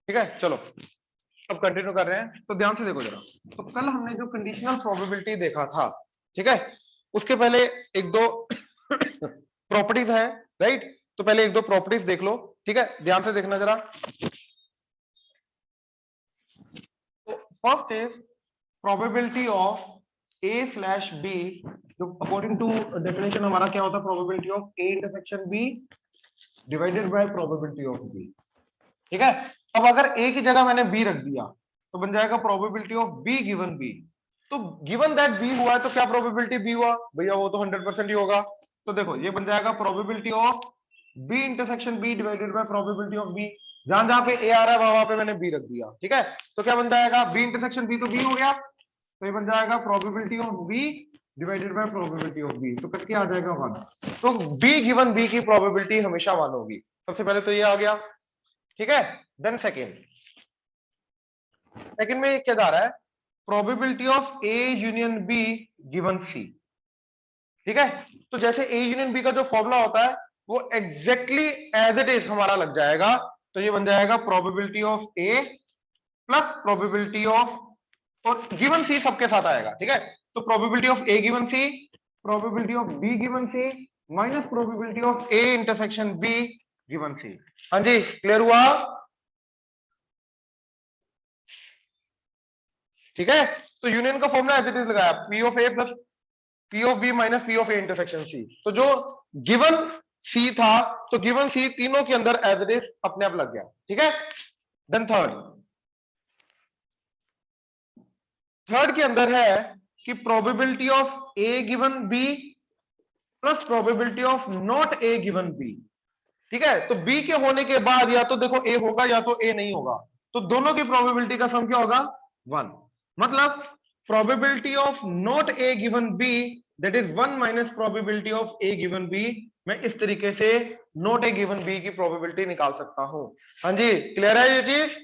ठीक है, चलो अब कंटिन्यू कर रहे हैं। तो ध्यान से देखो जरा, तो कल हमने जो कंडीशनल प्रोबेबिलिटी देखा था, ठीक है, उसके पहले एक दो प्रॉपर्टीज है, राइट। तो पहले एक दो प्रॉपर्टीज देख लो, ठीक है, ध्यान से देखना जरा। तो first is probability of A slash B, जो अकॉर्डिंग टू डेफिनेशन हमारा क्या होता है, probability of A intersection B divided by probability of B, ठीक है। अब अगर ए की जगह मैंने बी रख दिया तो बन जाएगा probability of B given B. तो गिवन दैट बी हुआ है तो क्या प्रोबेबिलिटी बी हुआ भैया, वो तो 100% ही होगा। तो देखो ये बन जाएगा probability of B intersection B divided by probability of B. जहां जहां पे ए आ रहा है वहां पे मैंने बी रख दिया, ठीक है। तो क्या बन जाएगा, बी इंटरसेक्शन बी तो बी हो गया, तो ये बन जाएगा probability of B divided by probability of B, तो करके आ जाएगा 1। तो बी गिवन बी की प्रोबेबिलिटी हमेशा 1 होगी। सबसे पहले तो ये आ गया, ठीक है। देन सेकेंड में क्या जा रहा है, probability of A union B given C, ठीक है। तो जैसे ए यूनियन बी का जो फॉर्मूला होता है वो एग्जैक्टली एज इट इज हमारा लग जाएगा। तो ये बन जाएगा probability of A plus probability of, और गिवन सी सबके साथ आएगा, ठीक है। तो probability of A given C, probability of B given C minus probability of A intersection B given C. हाँ जी, क्लियर हुआ, ठीक है। तो यूनियन का फॉर्मूला एज इट इज लगाया, P of A plus P of B minus P of A intersection C. तो जो गिवन सी था, तो गिवन सी तीनों के अंदर एज इट इज अपने आप लग गया, ठीक है। देन थर्ड के अंदर है कि probability of A given B plus probability of not A given B, ठीक है। तो बी के होने के बाद या तो देखो ए होगा या तो ए नहीं होगा, तो दोनों की प्रोबेबिलिटी का सम क्या होगा, 1। मतलब probability of not A given B that is 1 minus probability of A given B. मैं इस तरीके से नॉट ए गिवन बी की प्रोबेबिलिटी निकाल सकता हूं। हाँ जी, क्लियर है ये चीज,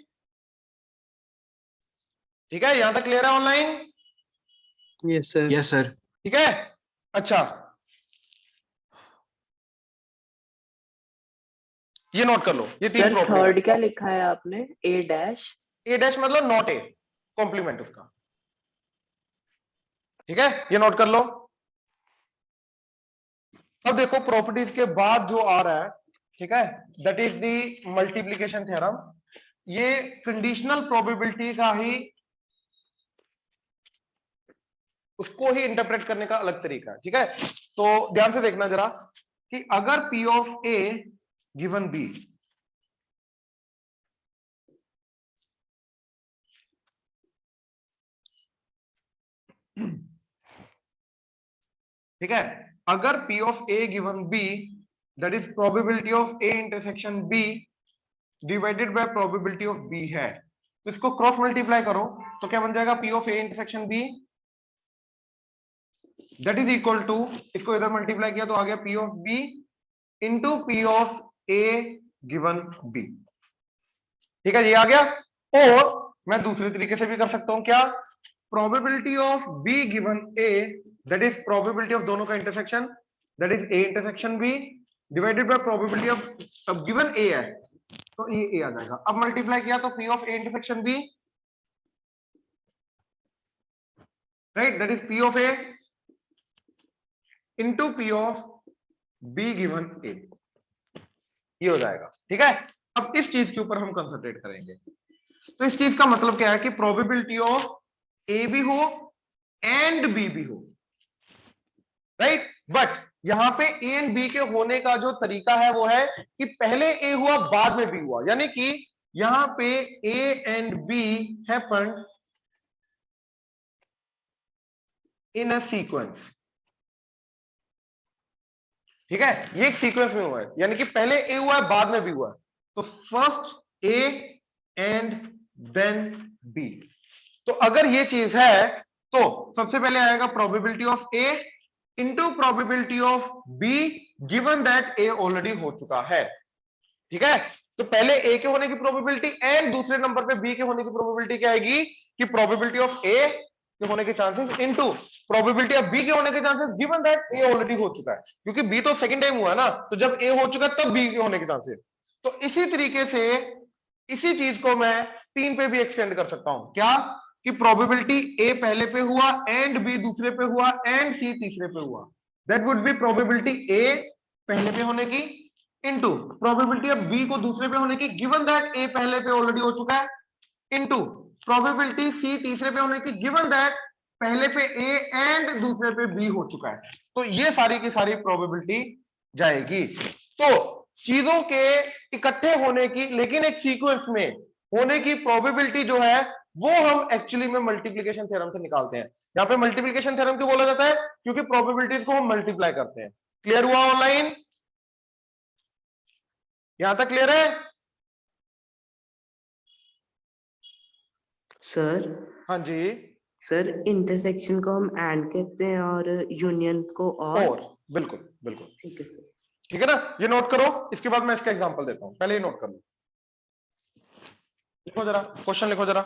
ठीक है, यहां तक क्लियर है online? Yes sir. Yes sir. ठीक है, अच्छा ये नोट कर लो, ये तीन सर प्रॉपर्टी। थर्ड क्या लिखा है आपने, ए डैश? ए डैश मतलब नॉट ए, कॉम्प्लीमेंट उसका, ठीक है, ये नोट कर लो। अब देखो प्रॉपर्टीज के बाद जो आ रहा है, ठीक है, that is the multiplication theorem. ये कंडीशनल प्रोबेबिलिटी का ही, उसको ही इंटरप्रेट करने का अलग तरीका है, ठीक है। तो ध्यान से देखना जरा कि अगर P of A given B, ठीक है, अगर P of A given B that is probability of A intersection B divided by probability of B है, तो इसको क्रॉस मल्टीप्लाई करो तो क्या बन जाएगा, P of A intersection B that is equal to, इसको इधर मल्टीप्लाई किया तो आ गया P of B into P of A given B, ठीक है, ये आ गया। और मैं दूसरे तरीके से भी कर सकता हूं, क्या, probability of B given A that is probability of दोनों का intersection that is A intersection B divided by probability of, अब गिवन A है तो ये A आ जाएगा। अब मल्टीप्लाई किया तो P of A intersection B right that is P of A into P of B given A, ये हो जाएगा, ठीक है। अब इस चीज के ऊपर हम कंसंट्रेट करेंगे। तो इस चीज का मतलब क्या है कि प्रोबेबिलिटी ऑफ ए भी हो एंड बी भी हो, राइट। बट यहां पे ए एंड बी के होने का जो तरीका है वो है कि पहले ए हुआ बाद में बी हुआ, यानी कि यहां पे ए and B happened in a sequence, ठीक है, ये एक सीक्वेंस में हुआ है, यानी कि पहले ए हुआ है बाद में बी हुआ है। तो first A and then B. तो अगर ये चीज है तो सबसे पहले आएगा probability of A into probability of B given that A already हो चुका है, ठीक है। तो पहले ए के होने की प्रोबेबिलिटी एंड दूसरे नंबर पे बी के होने की प्रोबेबिलिटी क्या आएगी कि प्रोबेबिलिटी ऑफ ए के होने के chances into probability of B के होने के chances given that A already हो चुका है, क्योंकि बी तो सेकंड टाइम हुआ है ना, तो जब ए हो चुका है तब बी के होने के चांसेस। तो इसी तरीके से इसी चीज को मैं 3 पे भी एक्सटेंड कर सकता हूं। क्या कि प्रोबेबिलिटी ए पहले पे हुआ एंड बी दूसरे पे हुआ एंड सी तीसरे पे हुआ, that would be probability A पहले पे होने की इनटू प्रोबेबिलिटी ऑफ बी को दूसरे पे होने की, गिवन दैट ए पहले पे ऑलरेडी हो चुका है, इनटू प्रोबेबिलिटी सी तीसरे पे होने की, गिवन दैट पहले पे ए एंड दूसरे पे बी हो चुका है। तो ये सारी की सारी प्रोबेबिलिटी जाएगी। तो चीजों के इकट्ठे होने की लेकिन एक सीक्वेंस में होने की प्रोबेबिलिटी जो है वो हम एक्चुअली में मल्टीप्लिकेशन थ्योरम से निकालते हैं। यहां पे मल्टीप्लिकेशन थ्योरम क्यों बोला जाता है? क्योंकि प्रोबेबिलिटीज को हम मल्टीप्लाई करते हैं। क्लियर हुआ ऑनलाइन? यहां तक क्लियर है? सर हाँ जी। सर इंटरसेक्शन को हम एंड कहते हैं और यूनियन को और बिल्कुल बिल्कुल ठीक है सर। ठीक है ना, ये नोट करो, इसके बाद मैं इसका एग्जांपल देता हूं, पहले ही नोट कर लो। लिखो जरा, क्वेश्चन लिखो जरा।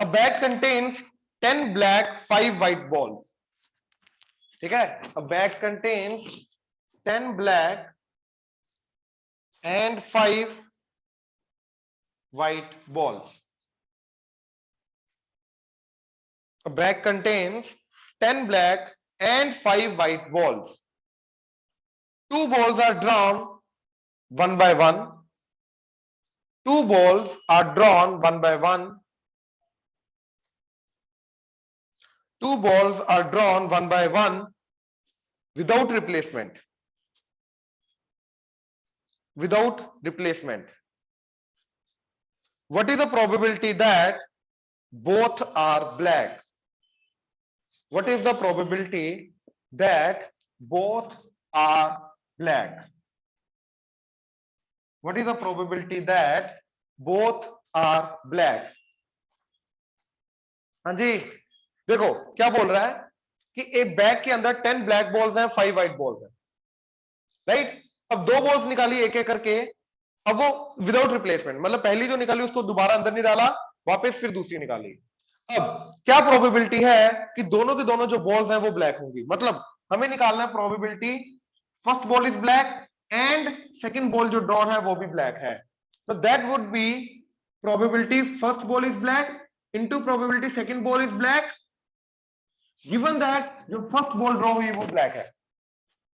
अ bag contains 10 black 5 white balls. ठीक है, अ bag contains 10 black and 5 white balls. A bag contains 10 black and 5 white balls. 2 balls are drawn one by one. 2 balls are drawn one by one. 2 balls are drawn one by one without replacement. Without replacement. What is the probability that both are black? What is the probability that both are black? What is the probability that both are black? हाँ जी, देखो क्या बोल रहा है कि एक bag के अंदर 10 ब्लैक बॉल्स हैं, 5 व्हाइट बॉल्स हैं, राइट? अब 2 बॉल्स निकाली एक एक करके, अब वो विदाउट रिप्लेसमेंट, मतलब पहली जो निकाली उसको दोबारा अंदर नहीं डाला, वापस फिर दूसरी निकाली। अब क्या प्रोबेबिलिटी है कि दोनों के दोनों जो बॉल्स हैं वो ब्लैक होंगी? मतलब हमें निकालना है probability first ball is black and second ball जो ड्रॉन है वो भी ब्लैक है। तो that would be probability first ball is black into probability second ball is black, given that जो फर्स्ट बॉल ड्रॉ हुई वो ब्लैक है,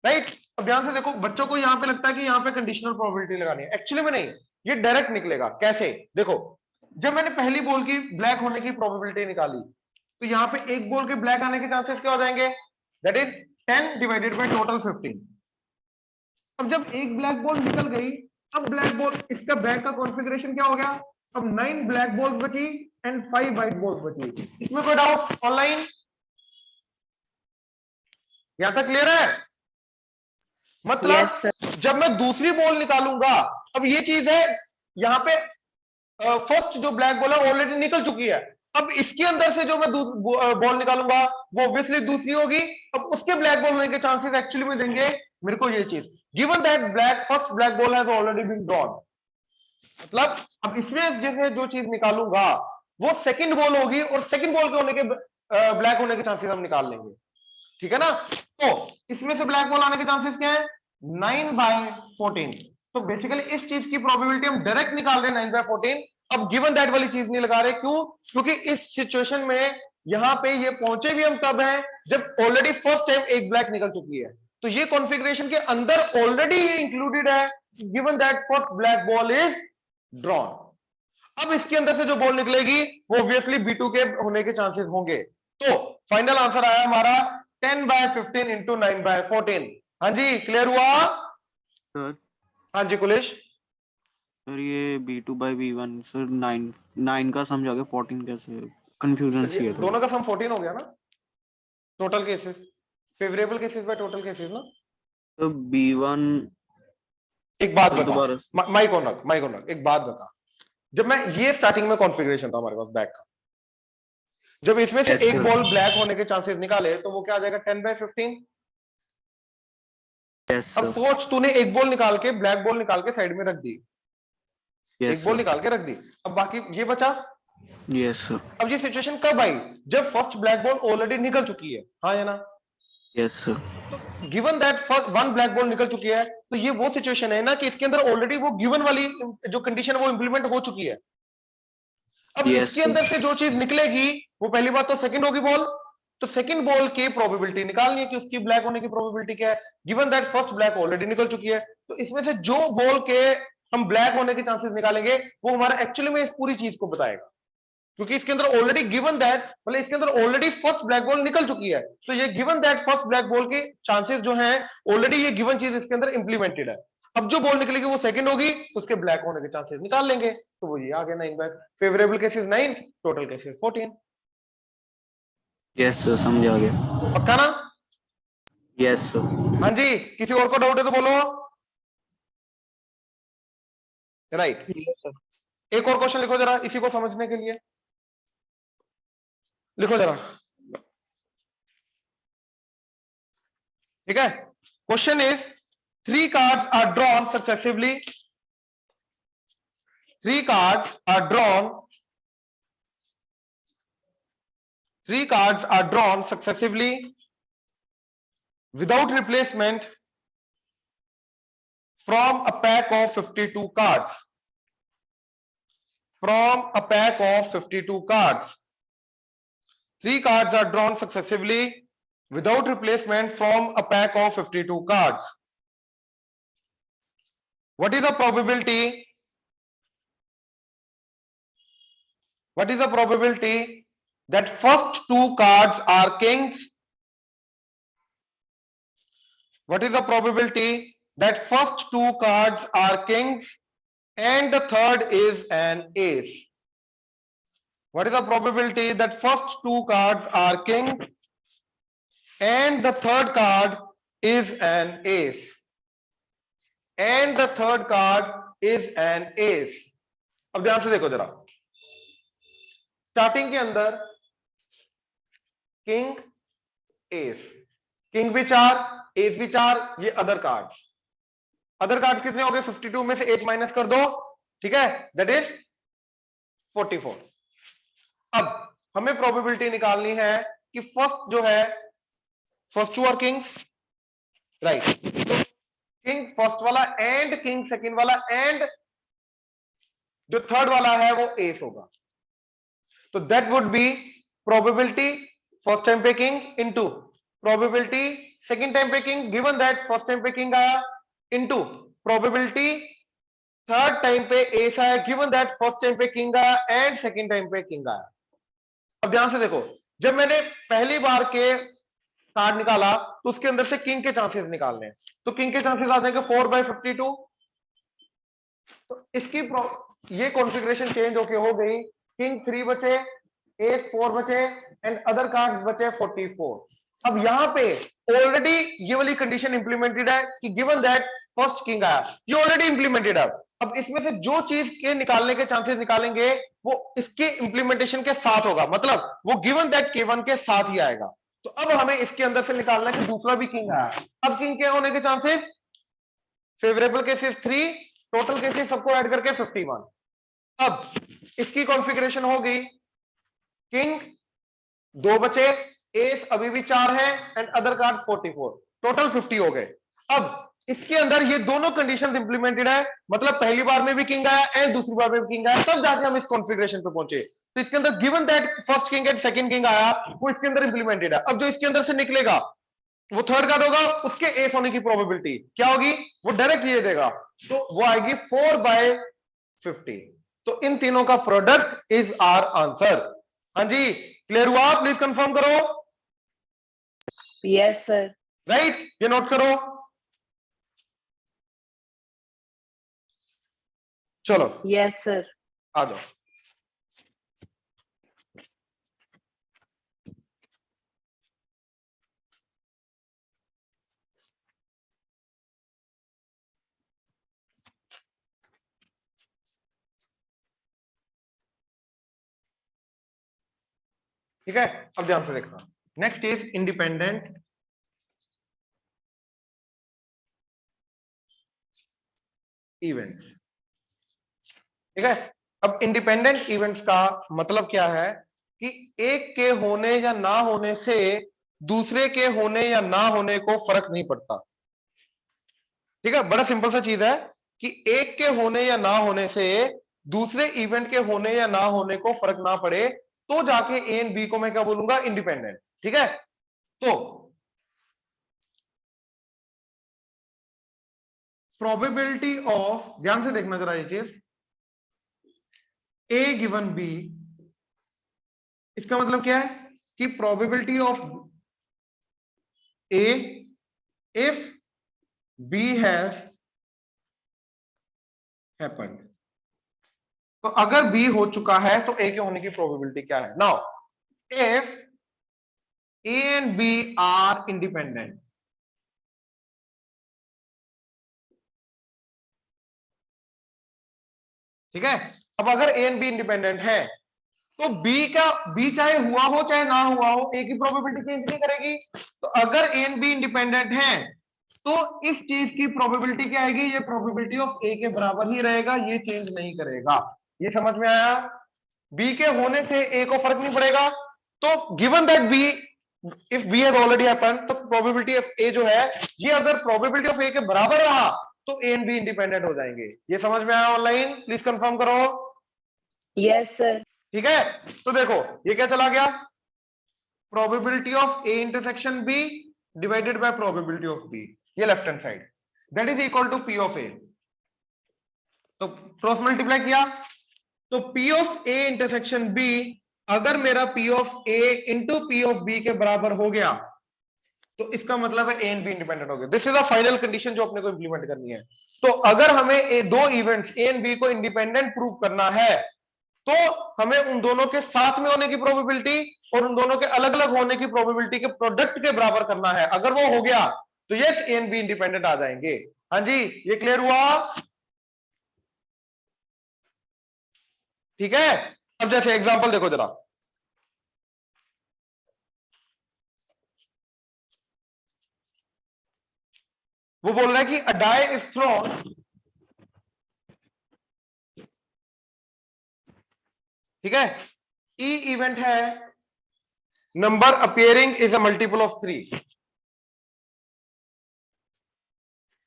राइट? अब ध्यान से देखो, बच्चों को यहां पे लगता है कि यहां पे कंडीशनल प्रोबेबिलिटी लगानी है, एक्चुअली में नहीं, ये डायरेक्ट निकलेगा। कैसे? देखो, जब मैंने पहली बॉल की ब्लैक होने की प्रोबेबिलिटी निकाली तो यहां पे एक बॉल के ब्लैक आने के चांसेस क्या हो जाएंगे? That is 10 divided by total 15। अब जब एक ब्लैक बॉल निकल गई, अब ब्लैक बॉल, इसका बैक का कॉन्फ़िगरेशन क्या हो गया? अब 9 ब्लैक बॉल्स बची एंड 5 व्हाइट बॉल्स बची। इसमें कोई डाउट ऑनलाइन? यहां तक क्लियर है? मतलब Yes, sir. जब मैं दूसरी बॉल निकालूंगा, अब ये चीज है यहां पे फर्स्ट जो ब्लैक बॉल है ऑलरेडी निकल चुकी है, अब इसके अंदर से जो मैं बॉल निकालूंगा वो ऑब्वियसली दूसरी होगी, अब उसके ब्लैक बॉल होने के चांसेस एक्चुअली में देंगे मेरे को ये चीज, given that black first black ball has already been drawn. मतलब अब इसमें जैसे जो चीज निकालूंगा वो सेकंड बॉल होगी और सेकंड बॉल के होने के ब्लैक होने के चांसेस हम निकाल लेंगे, ठीक है ना? तो इसमें से ब्लैक बॉल आने के चांसेस क्या है? 9/14। तो बेसिकली इस चीज की प्रोबेबिलिटी हम डायरेक्ट निकाल रहे हैं 9/14। अब गिवन दैट वाली चीज नहीं लगा रहे, क्यों? क्योंकि इस सिचुएशन में यहां पे ये पहुंचे भी हम तब हैं जब ऑलरेडी फर्स्ट टाइम एक ब्लैक निकल चुकी है, तो ये कॉन्फ़िगरेशन के अंदर ऑलरेडी ये इंक्लूडेड है, given that first black ball is drawn. अब इसके अंदर से जो बॉल निकलेगी वो ऑब्वियसली B2 के होने के चांसेस होंगे। तो फाइनल आंसर आया हमारा 10/15 इंटू 9/14। हाँ जी, क्लियर हुआ? सर हाँ जी कुलेश। सर ये B2/B1 सर 9 का समझ आ गया, 14 कैसे? कंफ्यूजन सी है दोनों का सम 14 हो गया ना, total cases, favourable cases by total cases ना। तो B1 एक बात सर बता, दोबारा माइक ऑन रख, एक बात बता, जब मैं ये स्टार्टिंग में कॉन्फ़िगरेशन था हमारे पास बैक का, जब इसमें से Yes, एक sir. बॉल ब्लैक होने के चांसेस निकाले तो वो क्या आ जाएगा? 10/15। यस अब सर सोच, तूने एक बॉल निकाल के, ब्लैक बॉल निकाल के साइड में रख दी, यस एक बॉल सर निकाल के रख दी, अब बाकी ये बचा। यस सर अब ये सिचुएशन कब आई? जब फर्स्ट ब्लैक बॉल ऑलरेडी निकल चुकी है, हाँ या ना? यस सर तो given that one black ball निकल चुकी है, तो ये वो सिचुएशन है ना कि इसके अंदर ऑलरेडी वो गिवन वाली जो कंडीशन है वो इंप्लीमेंट हो चुकी है। अब Yes, इसके sir. अंदर से जो चीज निकलेगी वो पहली बात तो सेकंड होगी बॉल, तो सेकंड बॉल की प्रोबेबिलिटी निकालनी है कि उसकी ब्लैक होने की प्रोबेबिलिटी क्या है। Given that first black already निकल चुकी है, तो इसमें से जो बॉल के हम ब्लैक होने के चांसेस निकालेंगे वो हमारा एक्चुअली में इस पूरी चीज को बताएगा, क्योंकि इसके अंदर ऑलरेडी गिवन दैट मतलब इसके अंदर ऑलरेडी फर्स्ट ब्लैक बॉल निकल चुकी है, तो ये given that first black ball के चांसेस जो हैं ऑलरेडी ये गिवन चीज इसके अंदर इंप्लीमेंटेड है। अब जो बॉल निकलेगी वो सेकंड होगी, उसके ब्लैक होने के चांसेस निकाल लेंगे, तो वो ये आ गया 9 by favourable cases 9, total cases 14। Yes, sir. समझ आ गया. पक्का ना? Yes, sir. हाँ जी, किसी और को डाउट है तो बोलो। राइट, एक और क्वेश्चन लिखो जरा इसी को समझने के लिए, लिखो जरा, ठीक है। Question is 3 cards are drawn successively, 3 cards are drawn, 3 cards are drawn successively without replacement from a pack of 52 cards, from a pack of 52 cards, 3 cards are drawn successively without replacement from a pack of 52 cards. What is the probability? What is the probability that first 2 cards are kings? What is the probability that first 2 cards are kings and the third is an ace? What is the probability that first 2 cards are kings and the third card is an ace? And the third card is an ace. अब ध्यान से देखो जरा, starting के अंदर king S, king भी 4, S भी 4, ये अदर कार्ड्स कितने हो गए? 52 में से 8 माइनस कर दो, ठीक है, दैट इज 44। अब हमें प्रोबेबिलिटी निकालनी है कि फर्स्ट जो है, first 2 are kings, right, king first वाला एंड किंग सेकंड वाला एंड जो थर्ड वाला है वो एस होगा, तो that would be probability first time पे king into probability second time पे king, given that first time पे किंग आया, इनटू प्रोबेबिलिटी थर्ड टाइम पे एस आया, गिवन दैट फर्स्ट टाइम पे किंग आया एंड सेकंड टाइम पे किंग आया। अब ध्यान से देखो, जब मैंने पहली बार के कार्ड निकाला तो उसके अंदर से किंग के चांसेस निकालने हैं, तो किंग के चांसेस आ जाएंगे 4/52, तो इसकी ये कॉन्फ़िगरेशन चेंज होके हो गई, किंग 3 बचे, एस 4 बचे एंड अदर कार्ड्स बचे 44। अब यहां पे ऑलरेडी ये वाली कंडीशन इंप्लीमेंटेड है कि गिवन दैट फर्स्ट किंग आया, ये ऑलरेडी इंप्लीमेंटेड है। अब इसमें से जो चीज के निकालने के चांसेस निकालेंगे वो इसके इंप्लीमेंटेशन के साथ होगा, मतलब वो गिवन दैट K1 के साथ ही आएगा। तो अब हमें इसके अंदर से निकालना है कि दूसरा भी किंग आया, अब किंग के होने के chances favourable cases 3, total cases सबको ऐड करके 51। अब इसकी कॉन्फ़िगरेशन हो गई, किंग 2 बचे, एस अभी भी 4 है एंड अदर कार्ड्स 44, टोटल 50 हो गए। अब इसके अंदर ये दोनों कंडीशंस इंप्लीमेंटेड है, मतलब पहली बार में भी किंग आया एंड दूसरी बार में भी किंग आया, तब जाके हम इस कॉन्फ़िगरेशन पे पहुंचे। तो इसके अंदर given that first king and second king आया, वो इसके अंदर इंप्लीमेंटेड है। अब जो इसके अंदर से निकलेगा वो थर्ड कार्ड होगा, उसके एस होने की प्रोबेबिलिटी क्या होगी, वो डायरेक्ट ये देगा, तो वो आएगी 4/50। तो इन तीनों का प्रोडक्ट इज आर आंसर। हाँ जी, क्लियर हुआ? प्लीज कंफर्म करो। Yes sir. राइट, ये नोट करो। चलो यस सर। आ जाओ। ठीक है, अब ध्यान से देखना। Next is independent events. ठीक है, अब इंडिपेंडेंट इवेंट्स का मतलब क्या है कि एक के होने या ना होने से दूसरे के होने या ना होने को फर्क नहीं पड़ता। ठीक है, बड़ा सिंपल सा चीज है कि एक के होने या ना होने से दूसरे इवेंट के होने या ना होने को फर्क ना पड़े, तो जाके ए एंड बी को मैं क्या बोलूंगा, इंडिपेंडेंट। ठीक है, तो प्रोबेबिलिटी ऑफ, ध्यान से देखना जरा ये चीज, ए गिवन बी, इसका मतलब क्या है कि probability of A if B has happened. तो अगर बी हो चुका है तो ए के होने की प्रोबेबिलिटी क्या है? Now if A and B are independent, ठीक है, अब अगर ए एंड बी इंडिपेंडेंट है तो बी चाहे हुआ हो चाहे ना हुआ हो, ए की प्रोबेबिलिटी चेंज नहीं करेगी। तो अगर ए एंड बी इंडिपेंडेंट है तो इस चीज की प्रोबेबिलिटी क्या आएगी, ये प्रोबेबिलिटी ऑफ ए के बराबर ही रहेगा, ये चेंज नहीं करेगा। ये समझ में आया? बी के होने से ए को फर्क नहीं पड़ेगा। तो given that B, if B has already happened, तो प्रोबेबिलिटी ऑफ ए जो है, ये अगर प्रोबेबिलिटी ऑफ ए के बराबर रहा तो ए एंड बी इंडिपेंडेंट हो जाएंगे। ये समझ में आया? ऑनलाइन प्लीज कंफर्म करो। Yes sir. ठीक है, तो देखो ये क्या चला गया, probability of A intersection B divided by probability of B, ये left hand side, that is equal to P of A. तो क्रॉस मल्टीप्लाई किया तो P of A intersection B, अगर मेरा P of A into P of B के बराबर हो गया तो इसका मतलब है ए एंड बी इंडिपेंडेंट हो गए। This is a final condition जो अपने को इंप्लीमेंट करनी है। तो अगर हमें दो इवेंट्स ए एंड बी को इंडिपेंडेंट प्रूव करना है तो हमें उन दोनों के साथ में होने की प्रोबेबिलिटी और उन दोनों के अलग अलग होने की प्रोबेबिलिटी के प्रोडक्ट के बराबर करना है। अगर वो हो गया तो yes, A and B independent आ जाएंगे। हाँ जी, ये क्लियर हुआ? ठीक है, अब जैसे एग्जांपल देखो जरा, वो बोल रहा है कि अ डाई इज थ्रोन, ठीक है, ई इवेंट है, number appearing is a multiple of 3,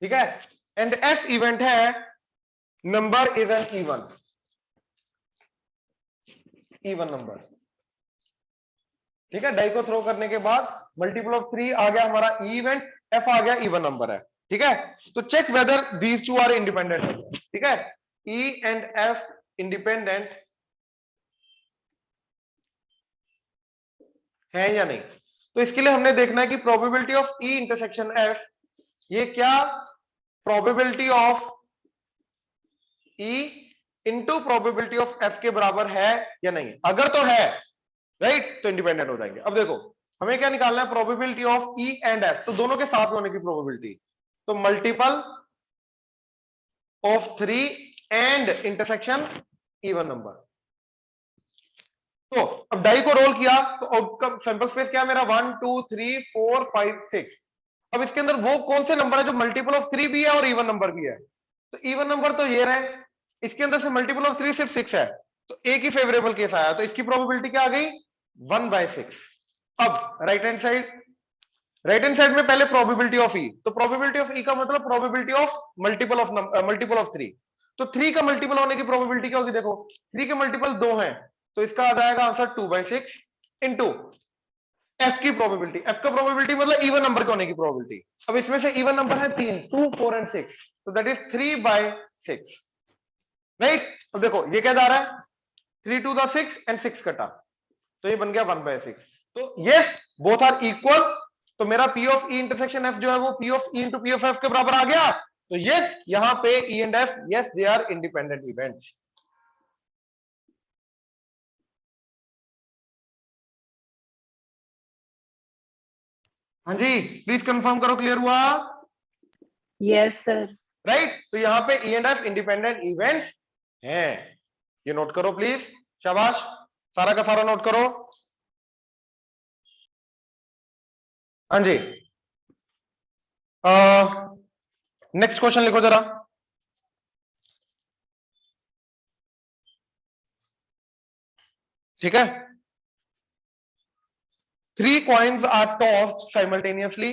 ठीक है, एंड एफ इवेंट है, number is an even number. ठीक है, डाई को थ्रो करने के बाद मल्टीपल ऑफ 3 आ गया हमारा ई इवेंट, एफ आ गया इवन नंबर है। ठीक है, तो check whether these two are independent. ठीक है, ई एंड एफ इंडिपेंडेंट है या नहीं। तो इसके लिए हमने देखना है कि probability of E intersection F, ये क्या probability of E into probability of F के बराबर है या नहीं। अगर तो है राइट तो इंडिपेंडेंट हो जाएंगे। अब देखो हमें क्या निकालना है, probability of E and F, तो दोनों के साथ होने की प्रोबेबिलिटी, तो multiple of 3 and intersection even number. तो अब डाई को रोल किया तो आउटकम सैंपल स्पेस क्या है मेरा, 1 2 3 4 5 6। अब इसके अंदर वो कौन से नंबर है जो मल्टीपल ऑफ 3 भी है और इवन नंबर भी है। तो इवन नंबर तो ये रहे, इसके अंदर से मल्टीपल ऑफ 3 सिर्फ 6 है, तो एक ही फेवरेबल केस आया, तो इसकी प्रोबेबिलिटी क्या आ गई, 1/6। अब राइट हैंड साइड में पहले प्रोबेबिलिटी ऑफ ई, तो प्रोबेबिलिटी ऑफ ई का मतलब प्रोबेबिलिटी ऑफ मल्टीपल ऑफ 3। तो 3 का मल्टीपल होने की प्रोबेबिलिटी क्या होगी, देखो 3 के मल्टीपल 2 हैं, तो इसका आ जाएगा आंसर 2/6 इनटू एफ की प्रोबेबिलिटी। एफ का प्रोबेबिलिटी मतलब इवन नंबर के होने की प्रोबेबिलिटी। अब इसमें से इवन नंबर है 3, 2 4 एंड 6, तो दैट इज 3/6 राइट। अब देखो ये क्या जा रहा है, 3 to the 6 एंड 6 कटा, तो ये बन गया 1/6। तो यस बोथ आर इक्वल, तो मेरा P of E intersection F जो है वो P of E into P of F के बराबर आ गया। तो यस यहां पे E and F, yes they are independent events. हाँ जी प्लीज कंफर्म करो, क्लियर हुआ? Yes sir. राइट, तो यहां पे E and F independent events हैं, ये नोट करो प्लीज, शाबाश, सारा का सारा नोट करो। हाँ जी, नेक्स्ट क्वेश्चन लिखो जरा। ठीक है, 3 coins are tossed simultaneously.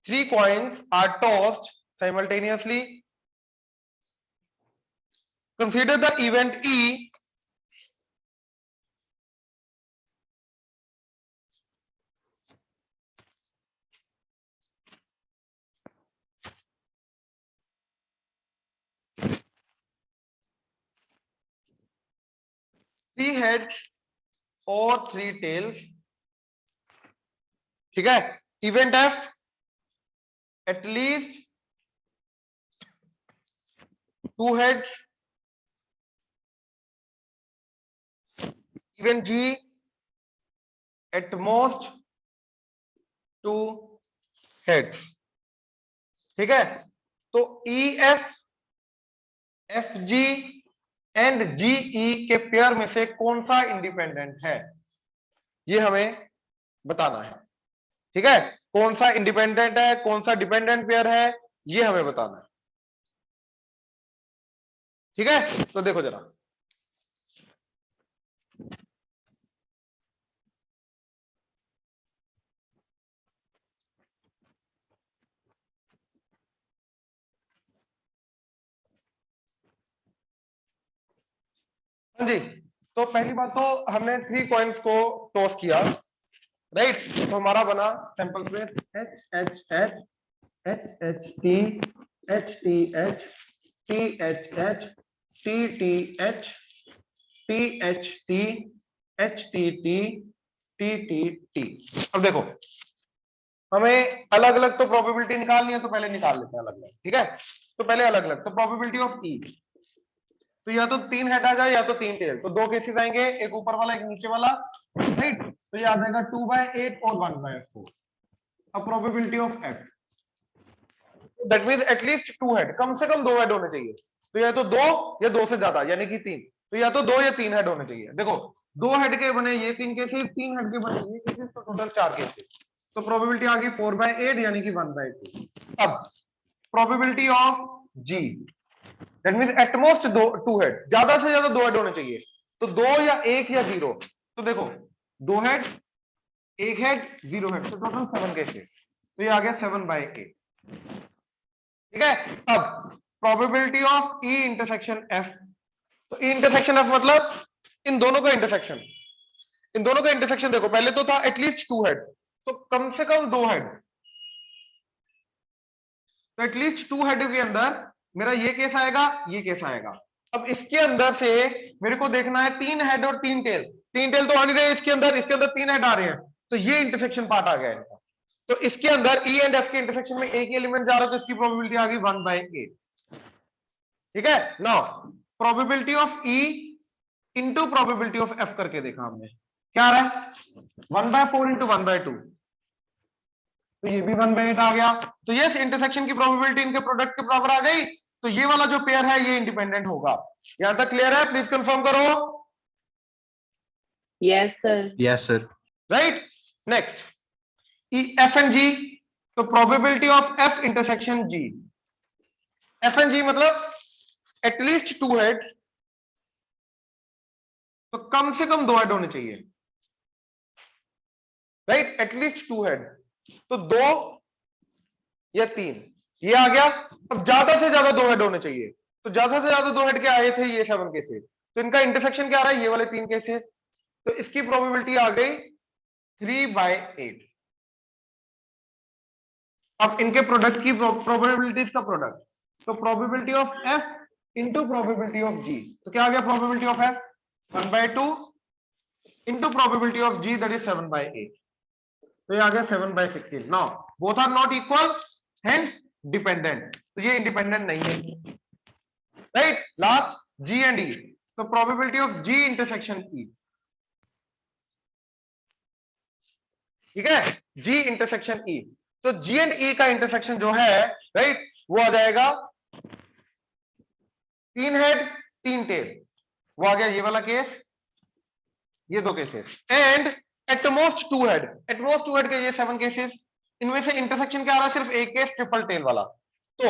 3 coins are tossed simultaneously. Consider the event E three heads or 3 tails. ठीक है, event F at least 2 heads. Event G at most 2 heads. ठीक है, तो EF FG एंड GE के पेयर में से कौन सा इंडिपेंडेंट है, ये हमें बताना है। ठीक है, कौन सा इंडिपेंडेंट है, कौन सा डिपेंडेंट पेयर है, ये हमें बताना है। ठीक है, तो देखो जरा, हाँ जी, तो पहली बात तो हमने 3 कॉइन्स को टॉस किया, राइट। तो हमारा बना sample space H H H H H T H T H T H H T T H T H T H T T T T T। अब देखो, हमें अलग अलग तो प्रोबेबिलिटी निकालनी है, तो पहले निकाल लेते हैं अलग अलग। ठीक है, तो पहले अलग अलग, तो प्रोबेबिलिटी ऑफ E, तो या तो 3 हेड आ जाए या तो 3 टेल, तो 2 केसेस आएंगे, एक ऊपर वाला एक नीचे वाला, राइट। तो ये आ जाएगा 2/8 और 1/4। अब probability of F, that means at least 2 head, कम से कम 2 हेड होने चाहिए, तो या तो 2 या 2 से ज्यादा यानी कि 3, तो या तो 2 या 3 हेड होने चाहिए। देखो 2 हेड के बने ये 3 केसेस, 3 हेड के बने ये केसेस, तो टोटल 4 केसेस, तो प्रोबेबिलिटी आ गई 4/8 यानी कि 1/2। अब probability of G, that means at most 2 head, ज्यादा से ज्यादा 2 हेड होने चाहिए, तो 2 या 1 या 0, तो देखो 2 हेड, 1 हेड, 0 हेड, तो टोटल 7 केसेस, तो ये आ गया 7/8। ठीक है, अब probability of E intersection F, तो E इंटरसेक्शन F मतलब इन दोनों का इंटरसेक्शन, इन दोनों का इंटरसेक्शन देखो, पहले तो था एटलीस्ट 2 हेड, तो कम से कम 2 हेड, तो एटलीस्ट 2 हेड के अंदर मेरा ये केस आएगा, ये केस आएगा। अब इसके अंदर से मेरे को देखना है 3 हेड और 3 टेल, 3 टेल तो आ नहीं रहे इसके अंदर 3 हेड आ रहे हैं, तो ये इंटरसेक्शन पार्ट आ गया इनका। तो इसके अंदर E एंड F के इंटरसेक्शन में एक ही एलिमेंट जा रहा है, तो इसकी प्रोबेबिलिटी आ गई 1/8। ठीक है, now probability of E into probability of F करके देखा हमने, क्या आ रहा है 1/4 इंटू 1/2, तो ये भी 1/8 आ गया। तो ये इंटरसेक्शन की प्रोबेबिलिटी इनके प्रोडक्ट के बराबर आ गई, तो ये वाला जो पेयर है ये इंडिपेंडेंट होगा। यहां तक क्लियर है? प्लीज कंफर्म करो। Yes, sir. Yes, sir. Right, next F and G, तो probability of F intersection G, F and G मतलब एटलीस्ट 2 हेड, तो कम से कम 2 हेड होने चाहिए, राइट, एटलीस्ट 2 हेड, तो 2 या 3, ये आ गया। अब ज्यादा से ज्यादा 2 हेड होने चाहिए, तो ज्यादा से ज्यादा 2 हेड के आए थे ये 7 केसेस, तो इनका इंटरसेक्शन क्या आ रहा है, ये वाले 3 केसेस, तो इसकी प्रोबेबिलिटी आ गई 3/8। अब इनके प्रोडक्ट की प्रोबेबिलिटीज का प्रोडक्ट, तो probability of F into probability of G, तो क्या आ गया probability of F 1/2 into probability of G that is 7/8, तो ये आ गया 7/16। Now both are not equal, hence dependent, तो ये इंडिपेंडेंट नहीं है, right. Last G and E, तो probability of G intersection E, ठीक है, G इंटरसेक्शन E, तो G एंड E का इंटरसेक्शन जो है, राइट, वो आ जाएगा 3 हेड 3 टेल, वो आ गया ये वाला केस, ये 2 cases, and at most 2 head, at most 2 head के ये 7 केसेस, इनमें से इंटरसेक्शन क्या आ रहा है, सिर्फ एक केस ट्रिपल टेल वाला, तो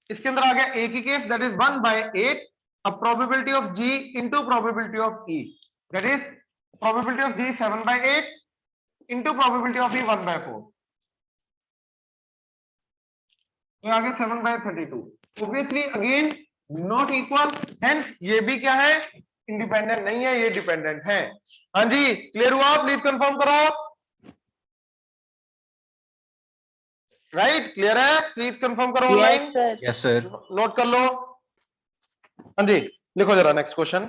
इसके अंदर आ गया एक ही केस, दैट इज 1/8। अब probability of G into probability of E, that is probability of G 7/8 into probability of E 1/4, तो आ गया 7/32. Obviously again not equal, hence ये भी क्या है, इंडिपेंडेंट नहीं है, ये डिपेंडेंट है. हाँ जी, क्लियर हुआ? प्लीज कंफर्म करो. राइट, क्लियर है? प्लीज कंफर्म करो online. Yes, sir. Yes, sir. Note कर लो. हाँ जी, लिखो जरा next question.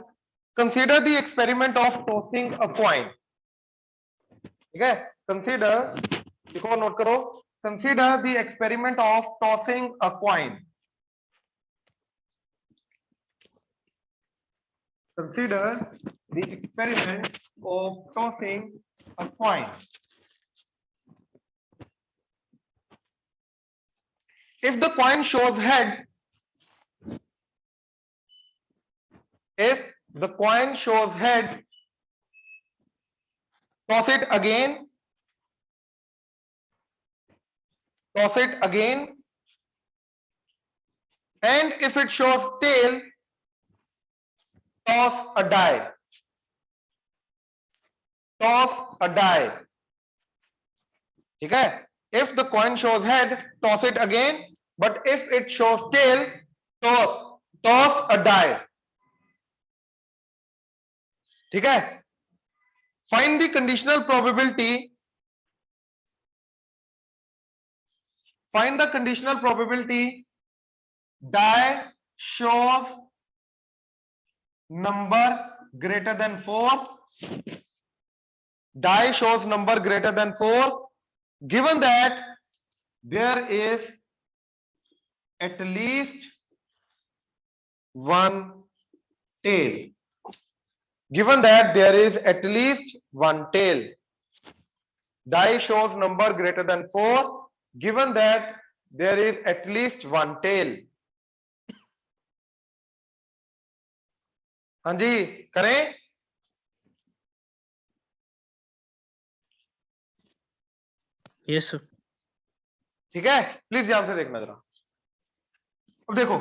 Consider the experiment of tossing a coin. ठीक है, कंसीडर, लिखो, नोट करो. Consider the experiment of tossing a coin. Consider the experiment of tossing a coin. If the coin shows head, if the coin shows head, toss it again, toss it again, and if it shows tail, toss a die. Toss a die. ठीक है? If the coin shows head, toss it again. But if it shows tail, toss a die. ठीक है? Find the conditional probability. Find the conditional probability. Die shows number greater than 4. Die shows number greater than 4, given that there is at least one tail. Given that there is at least one tail. Die shows number greater than 4, given that there is at least one tail. हाँ जी, करें. Yes, sir. ठीक है, please ध्यान से देखना जरा. अब देखो,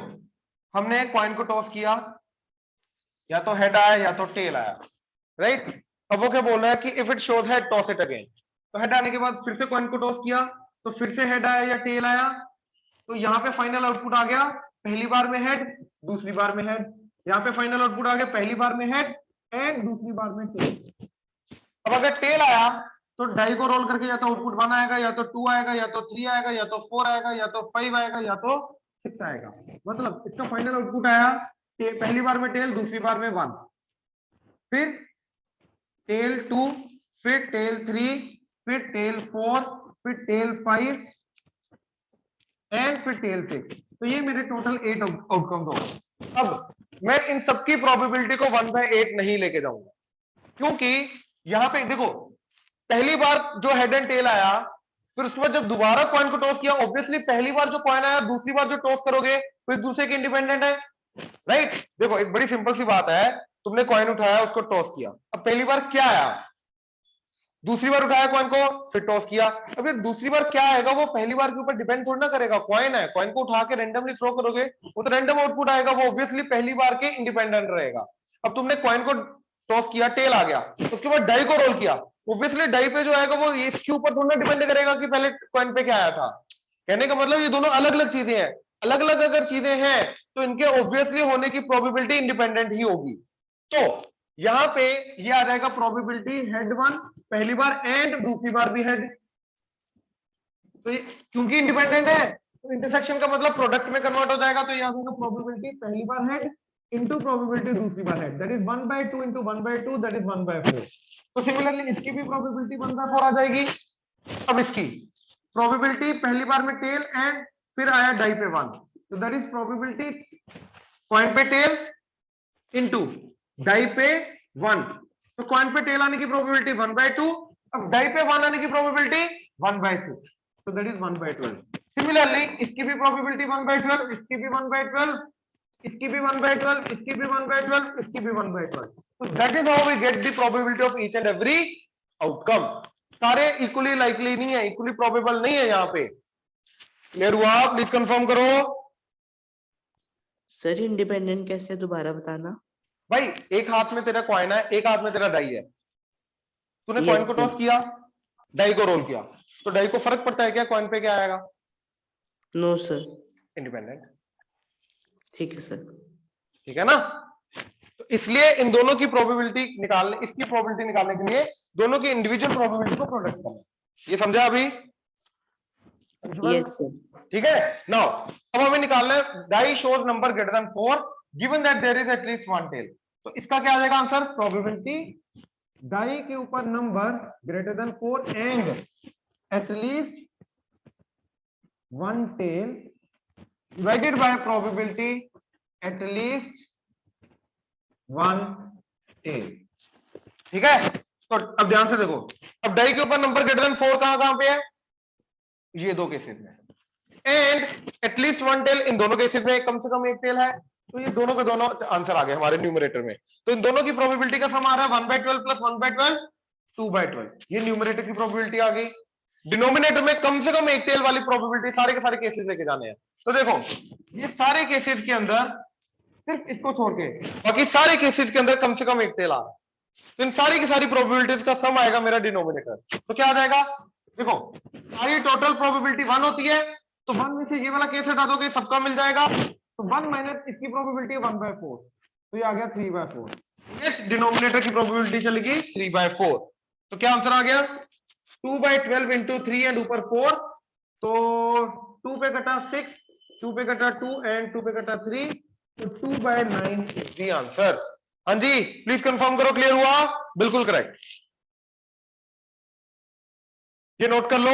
हमने कॉइन को टॉस किया, या तो हेड आया या तो टेल आया, राइट. अब वो क्या बोल रहा है कि if it shows head, toss it again. तो हेड आने के बाद फिर से कॉइन को टॉस किया, तो फिर से हेड आया या टेल आया, तो यहाँ पे फाइनल आउटपुट आ गया, पहली बार में हेड, दूसरी बार में हेड. यहाँ पे फाइनल आउटपुट आ गया, पहली बार में हेड एंड दूसरी बार में टेल. अब अगर टेल आया तो डाई को रोल करके या तो आउटपुट 1 आएगा, या तो 2 आएगा, या तो 3 आएगा, या तो 4 आएगा, या तो 5 आएगा, या तो 6 आएगा. मतलब इसका फाइनल आउटपुट आया, पहली बार में टेल, दूसरी बार में 1, फिर टेल 2, फिर टेल 3, फिर टेल 4, फिर टेल 5 एंड फिर टेल 6. तो ये मेरे टोटल 8 आउटकम्स हो गए. अब मैं इन सबकी प्रोबेबिलिटी को 1/8 नहीं लेके जाऊंगा, क्योंकि यहां पे देखो, पहली बार जो हेड एंड टेल आया, फिर उसके बाद जब दोबारा कॉइन को टॉस किया, ऑब्वियसली पहली बार जो कॉइन आया, दूसरी बार जो टॉस करोगे तो एक दूसरे के इंडिपेंडेंट है, राइट. देखो, एक बड़ी सिंपल सी बात है, तुमने कॉइन उठाया, उसको टॉस किया. अब पहली बार क्या आया, दूसरी बार उठाया कॉइन को, फिर टॉस किया. अब दूसरी बार क्या आएगा वो पहली बार के ऊपर डिपेंड थोड़ा ना करेगा. कॉइन है, कॉइन को उठा के रैंडमली थ्रो करोगे, वो तो रैंडम आउटपुट आएगा, वो ऑब्वियसली पहली बार के इंडिपेंडेंट रहेगा. अब तुमने कॉइन को टॉस किया, टेल आ गया, उसके बाद डाई को रोल किया, ऑब्वियसली डाई पे जो आएगा वो इसके ऊपर थोड़ा डिपेंड करेगा कि पहले कॉइन पे क्या आया था. कहने का मतलब ये दोनों अलग अलग चीजें हैं. अलग अलग अगर चीजें हैं तो इनके ऑब्वियसली होने की प्रोबेबिलिटी इंडिपेंडेंट ही होगी. तो यहां पे ये आ जाएगा प्रोबेबिलिटी हेड 1 पहली बार एंड दूसरी बार भी हेड. तो ये क्योंकि इंडिपेंडेंट है तो इंटरसेक्शन का मतलब प्रोडक्ट में कन्वर्ट हो जाएगा. तो ये आ जाएगा प्रोबेबिलिटी पहली बार हेड इंटू प्रोबेबिलिटी दूसरी बार head, that is 1/2 into 1/2, that is 1/4. तो सिमिलरली इसकी भी प्रोबेबिलिटी 1/4 आ जाएगी. अब इसकी प्रोबेबिलिटी पहली बार में टेल एंड फिर आया डाई पे 1, तो दैट इज प्रोबेबिलिटी कॉइन पे टेल इनटू डाई पे 1. तो कॉइन पे टेल आने की प्रोबेबिलिटी 1/2, अब डाई पे 1 आने की प्रोबेबिलिटी 1/6, तो दैट इज 1/12. सिमिलरली इसकी भी प्रोबेबिलिटी 1/12, इसकी भी 1/12, इसकी भी 1/12, इसकी भी 1/12, इसकी भी 1/12. So that is how we get the probability of each and every outcome. सारे इक्वली लाइकली नहीं है, इक्वली प्रोबेबल नहीं है यहाँ पे. क्लियर हुआ? प्लीज कंफर्म करो. सर इंडिपेंडेंट कैसे, दोबारा बताना. भाई एक हाथ में तेरा कॉइन है, एक हाथ में तेरा डाई है, तूने Yes, कॉइन को sir. टॉस किया, डाई को रोल किया, तो डाई को फर्क पड़ता है क्या कॉइन पे क्या आएगा? नो सर, इंडिपेंडेंट, ठीक है सर। ठीक है ना? तो इसलिए इन दोनों की प्रोबेबिलिटी निकालने, इसकी प्रोबेबिलिटी निकालने के लिए दोनों की इंडिविजुअल प्रोबेबिलिटी को प्रोडक्ट करना, ये समझा अभी? Yes sir. ठीक है। नाउ अब हमें निकालना है die shows number greater than 4 given that there is at least one tail. तो इसका क्या आ जाएगा आंसर? प्रोबेबिलिटी डाई के ऊपर number greater than 4 and at least one tail divided by probability at least one tail. ठीक है, तो अब ध्यान से देखो, अब डाई के ऊपर नंबर ग्रेटर देन 4 कहां पे है? ये दो केसेस में, एंड एटलीस्ट वन टेल इन दोनों केसेस में कम से कम एक टेल है, तो ये दोनों के दोनों आंसर आ गए हमारे न्यूमरेटर में। तो इन दोनों की प्रोबेबिलिटी का सम आ रहा है 1/12 प्लस 1/12 2/12, ये न्यूमरेटर की प्रोबेबिलिटी आ गई। डिनोमिनेटर में कम से कम एक टेल वाली प्रोबेबिलिटी सारे के सारे केसेस लेके जाने हैं। तो देखो ये सारे केसेस के अंदर सिर्फ इसको छोड़ के बाकी सारे केसेस के अंदर कम से कम एक टेल आ रहा है, तो इन सारी की सारी प्रोबेबिलिटीज का सम आएगा मेरा डिनोमिनेटर। तो क्या आ जाएगा? देखो सारी टोटल प्रोबेबिलिटी 1 होती है, तो 1 में से ये वाला केस हटा दोगे सबका मिल जाएगा, तो 1 माइनस इसकी प्रोबेबिलिटी 1/4, तो ये आ गया 3/4। इस डिनोमिनेटर की प्रोबेबिलिटी चलेगी 3/4। तो क्या आंसर आ गया? 2/12 इंटू 3 एंड ऊपर 4, तो 2 पे कटा 6, 2 पे कटा 2 एंड 2 पे कटा 3, तो 2/9 इज द आंसर। हाँ जी, प्लीज कंफर्म करो क्लियर हुआ? बिल्कुल करेक्ट, ये नोट कर लो।